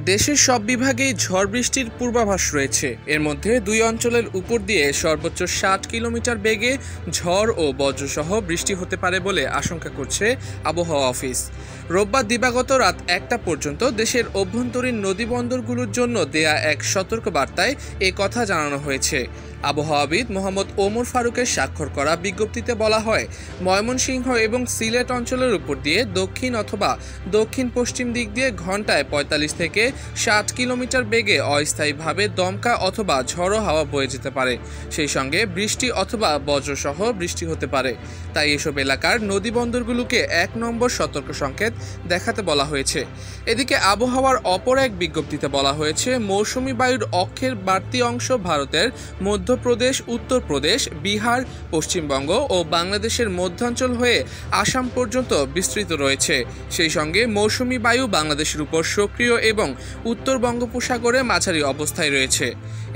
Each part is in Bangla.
দেশের সব বিভাগেই ঝড় বৃষ্টির পূর্বাভাস রয়েছে। এর মধ্যে দুই অঞ্চলের উপর দিয়ে সর্বোচ্চ 60 কিলোমিটার বেগে ঝড় ও বজ্রসহ বৃষ্টি হতে পারে বলে আশঙ্কা করছে আবহাওয়া অফিস। রোববার দিবাগত রাত 1টা পর্যন্ত দেশের অভ্যন্তরীণ নদীবন্দরগুলোর জন্য দেয়া এক সতর্ক বার্তায় এ কথা জানানো হয়েছে। আবহাওয়াবিদ মোহাম্মদ ওমর ফারুকের স্বাক্ষর করা বিজ্ঞপ্তিতে বলা হয়, ময়মনসিংহ এবং সিলেট অঞ্চলের উপর দিয়ে দক্ষিণ অথবা দক্ষিণ পশ্চিম দিক দিয়ে ঘন্টায় 45 থেকে 60 কিলোমিটার বেগে অস্থায়ীভাবে দমকা অথবা ঝড়ো হাওয়া বয়ে যেতে পারে। সেই সঙ্গে বৃষ্টি অথবা বজ্রসহ বৃষ্টি হতে পারে। তাই এসব এলাকার নদীবন্দরগুলোকে 1 নম্বর সতর্ক সংকেত দেখাতে বলা হয়েছে। এদিকে আবহাওয়ার অপর এক বিজ্ঞপ্তিতে বলা হয়েছে, মৌসুমী বায়ুর অক্ষের বাড়তি অংশ ভারতের মধ্যপ্রদেশ, উত্তরপ্রদেশ, বিহার, পশ্চিমবঙ্গ ও বাংলাদেশের মধ্যাঞ্চল হয়ে আসাম পর্যন্ত বিস্তৃত রয়েছে। সেই সঙ্গে মৌসুমী বায়ু বাংলাদেশের উপর সক্রিয় এবং উত্তর বঙ্গোপসাগরে মাঝারি অবস্থায় রয়েছে।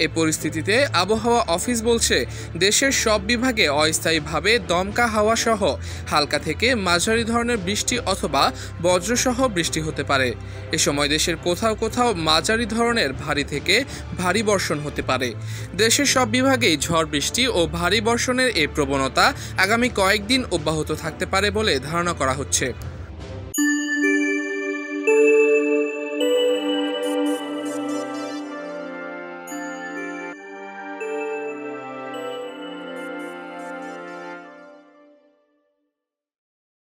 এই পরিস্থিতিতে আবহাওয়া অফিস বলছে, দেশের সব বিভাগে অস্থায়ীভাবে দমকা হাওয়া সহ হালকা থেকে মাঝারি ধরনের বৃষ্টি অথবা বজ্রসহ বৃষ্টি হতে পারে। এ সময় দেশের কোথাও কোথাও মাঝারি ধরনের ভারী থেকে ভারী বর্ষণ হতে পারে। দেশের সব বিভাগেই ঝড় বৃষ্টি ও ভারী বর্ষণের এই প্রবণতা আগামী কয়েকদিন অব্যাহত থাকতে পারে বলে ধারণা করা হচ্ছে।